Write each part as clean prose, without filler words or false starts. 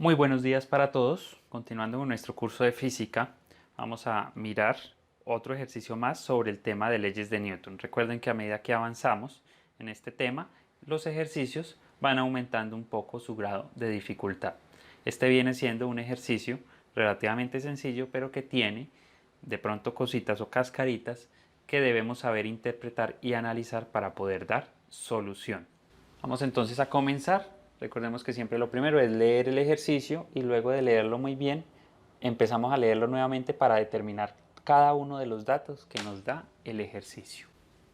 Muy buenos días para todos. Continuando con nuestro curso de física, vamos a mirar otro ejercicio más sobre el tema de leyes de Newton. Recuerden que a medida que avanzamos en este tema, los ejercicios van aumentando un poco su grado de dificultad. Este viene siendo un ejercicio relativamente sencillo, pero que tiene de pronto cositas o cascaritas que debemos saber interpretar y analizar para poder dar solución. Vamos entonces a comenzar. Recordemos que siempre lo primero es leer el ejercicio y luego de leerlo muy bien empezamos a leerlo nuevamente para determinar cada uno de los datos que nos da el ejercicio.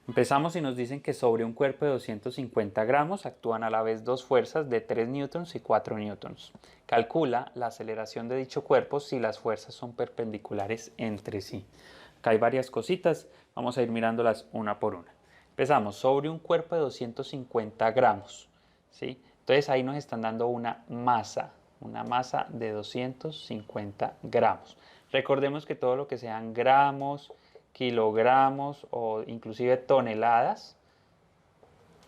Empezamos y nos dicen que sobre un cuerpo de 250 gramos actúan a la vez dos fuerzas de 3 newtons y 4 newtons. Calcula la aceleración de dicho cuerpo si las fuerzas son perpendiculares entre sí. Acá hay varias cositas, vamos a ir mirándolas una por una. Empezamos sobre un cuerpo de 250 gramos, ¿sí? Entonces ahí nos están dando una masa de 250 gramos. Recordemos que todo lo que sean gramos, kilogramos o inclusive toneladas,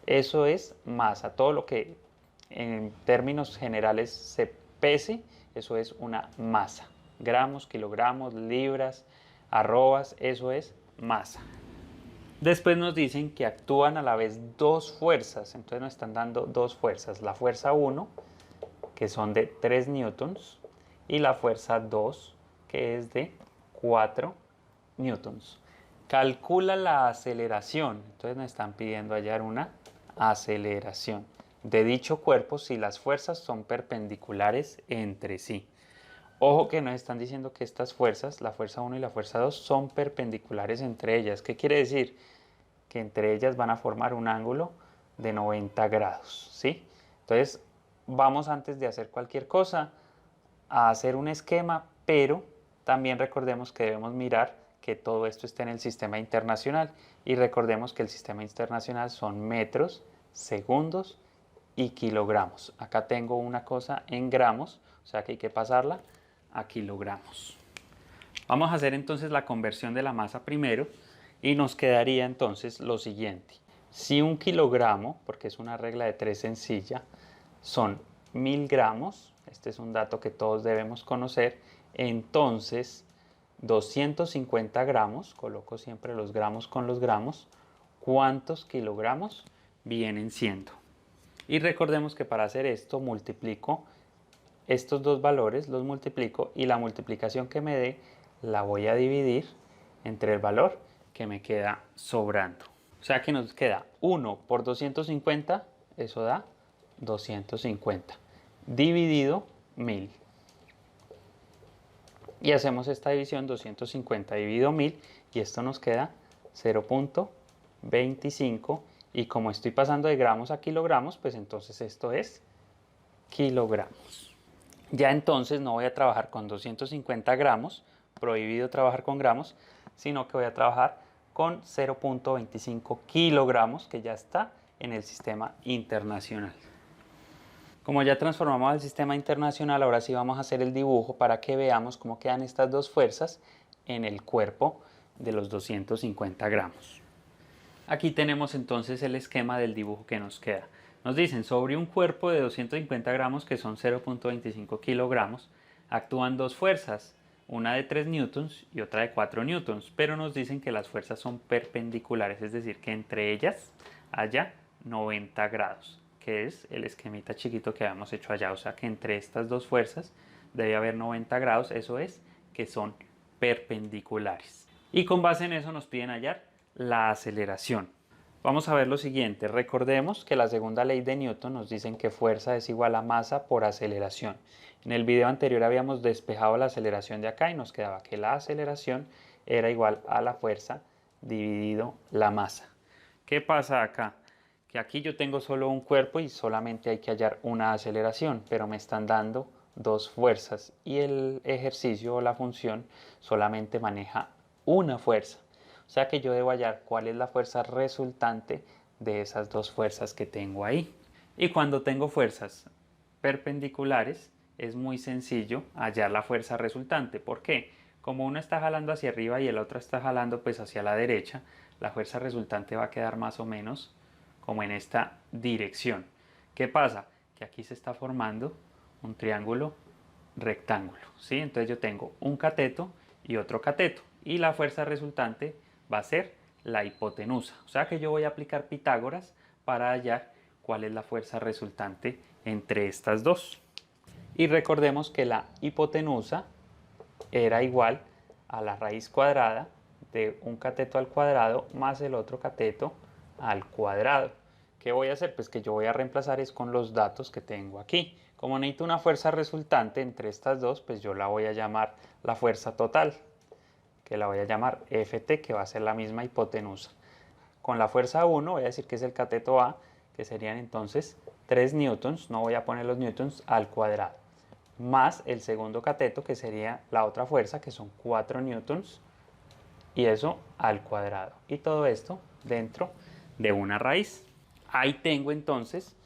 eso es masa. Todo lo que en términos generales se pese, eso es una masa. Gramos, kilogramos, libras, arrobas, eso es masa. Después nos dicen que actúan a la vez dos fuerzas, entonces nos están dando dos fuerzas, la fuerza 1, que son de 3 newtons, y la fuerza 2, que es de 4 newtons. Calcula la aceleración, entonces nos están pidiendo hallar una aceleración de dicho cuerpo si las fuerzas son perpendiculares entre sí. Ojo que nos están diciendo que estas fuerzas, la fuerza 1 y la fuerza 2, son perpendiculares entre ellas. ¿Qué quiere decir? Que entre ellas van a formar un ángulo de 90 grados, ¿sí? Entonces, vamos antes de hacer cualquier cosa a hacer un esquema, pero también recordemos que debemos mirar que todo esto esté en el sistema internacional y recordemos que el sistema internacional son metros, segundos y kilogramos. Acá tengo una cosa en gramos, o sea que hay que pasarla a kilogramos. Vamos a hacer entonces la conversión de la masa primero y nos quedaría entonces lo siguiente. Si un kilogramo, porque es una regla de 3 sencilla, son 1000 gramos, este es un dato que todos debemos conocer, entonces 250 gramos, coloco siempre los gramos con los gramos, ¿cuántos kilogramos vienen siendo? Y recordemos que para hacer esto multiplico estos dos valores, los multiplico y la multiplicación que me dé la voy a dividir entre el valor que me queda sobrando. O sea que nos queda 1 por 250, eso da 250, dividido 1000. Y hacemos esta división, 250 dividido 1000, y esto nos queda 0.25. Y como estoy pasando de gramos a kilogramos, pues entonces esto es kilogramos. Ya entonces no voy a trabajar con 250 gramos, prohibido trabajar con gramos, sino que voy a trabajar con 0.25 kilogramos, que ya está en el sistema internacional. Como ya transformamos al sistema internacional, ahora sí vamos a hacer el dibujo para que veamos cómo quedan estas dos fuerzas en el cuerpo de los 250 gramos. Aquí tenemos entonces el esquema del dibujo que nos queda. Nos dicen, sobre un cuerpo de 250 gramos, que son 0.25 kilogramos, actúan dos fuerzas, una de 3 newtons y otra de 4 newtons, pero nos dicen que las fuerzas son perpendiculares, es decir, que entre ellas haya 90 grados, que es el esquemita chiquito que habíamos hecho allá, o sea que entre estas dos fuerzas debe haber 90 grados, eso es, que son perpendiculares. Y con base en eso nos piden hallar la aceleración. Vamos a ver lo siguiente, recordemos que la segunda ley de Newton nos dice que fuerza es igual a masa por aceleración. En el video anterior habíamos despejado la aceleración de acá y nos quedaba que la aceleración era igual a la fuerza dividido la masa. ¿Qué pasa acá? Que aquí yo tengo solo un cuerpo y solamente hay que hallar una aceleración, pero me están dando dos fuerzas y el ejercicio o la función solamente maneja una fuerza. O sea que yo debo hallar cuál es la fuerza resultante de esas dos fuerzas que tengo ahí. Y cuando tengo fuerzas perpendiculares, es muy sencillo hallar la fuerza resultante. ¿Por qué? Como uno está jalando hacia arriba y el otro está jalando pues hacia la derecha, la fuerza resultante va a quedar más o menos como en esta dirección. ¿Qué pasa? Que aquí se está formando un triángulo rectángulo, ¿sí? Entonces yo tengo un cateto y otro cateto, y la fuerza resultante va a ser la hipotenusa. O sea que yo voy a aplicar Pitágoras para hallar cuál es la fuerza resultante entre estas dos. Y recordemos que la hipotenusa era igual a la raíz cuadrada de un cateto al cuadrado más el otro cateto al cuadrado. ¿Qué voy a hacer? Pues que yo voy a reemplazar es con los datos que tengo aquí. Como necesito una fuerza resultante entre estas dos, pues yo la voy a llamar la fuerza total, que la voy a llamar Ft, que va a ser la misma hipotenusa. Con la fuerza 1 voy a decir que es el cateto A, que serían entonces 3 newtons, no voy a poner los newtons, al cuadrado, más el segundo cateto, que sería la otra fuerza, que son 4 newtons, y eso al cuadrado. Y todo esto dentro de una raíz. Ahí tengo entonces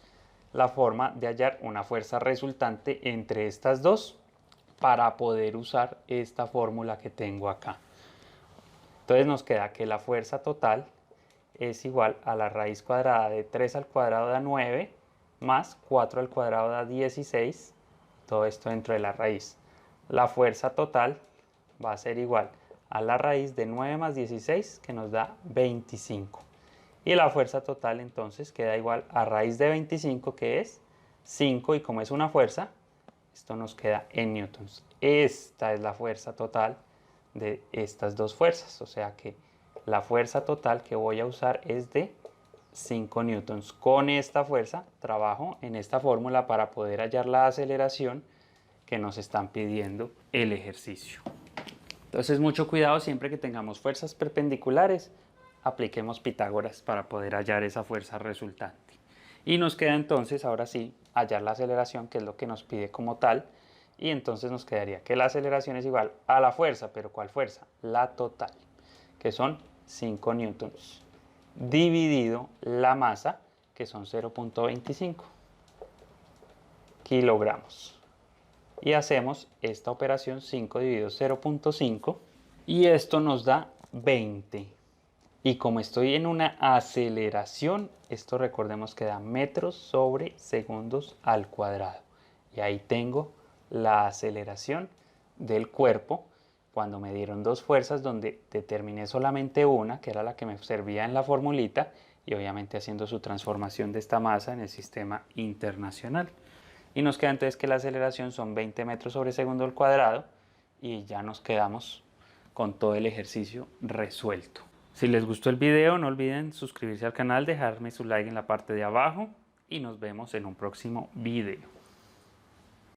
la forma de hallar una fuerza resultante entre estas dos para poder usar esta fórmula que tengo acá. Entonces nos queda que la fuerza total es igual a la raíz cuadrada de 3 al cuadrado da 9 más 4 al cuadrado da 16, todo esto dentro de la raíz. La fuerza total va a ser igual a la raíz de 9 más 16, que nos da 25. Y la fuerza total entonces queda igual a raíz de 25, que es 5, y como es una fuerza, esto nos queda en newtons. Esta es la fuerza total de estas dos fuerzas, o sea que la fuerza total que voy a usar es de 5 newtons. Con esta fuerza trabajo en esta fórmula para poder hallar la aceleración que nos están pidiendo el ejercicio. Entonces mucho cuidado, siempre que tengamos fuerzas perpendiculares, apliquemos Pitágoras para poder hallar esa fuerza resultante. Y nos queda entonces, ahora sí, hallar la aceleración, que es lo que nos pide como tal. Y entonces nos quedaría que la aceleración es igual a la fuerza, pero ¿cuál fuerza? La total, que son 5 newtons, dividido la masa, que son 0.25 kilogramos. Y hacemos esta operación, 5 dividido 0.5, y esto nos da 20. Y como estoy en una aceleración, esto recordemos que da metros sobre segundos al cuadrado. Y ahí tengo la aceleración del cuerpo cuando me dieron dos fuerzas, donde determiné solamente una, que era la que me servía en la formulita, y obviamente haciendo su transformación de esta masa en el sistema internacional. Y nos queda entonces que la aceleración son 20 metros sobre segundo al cuadrado, y ya nos quedamos con todo el ejercicio resuelto. Si les gustó el video, no olviden suscribirse al canal, dejarme su like en la parte de abajo, y nos vemos en un próximo video.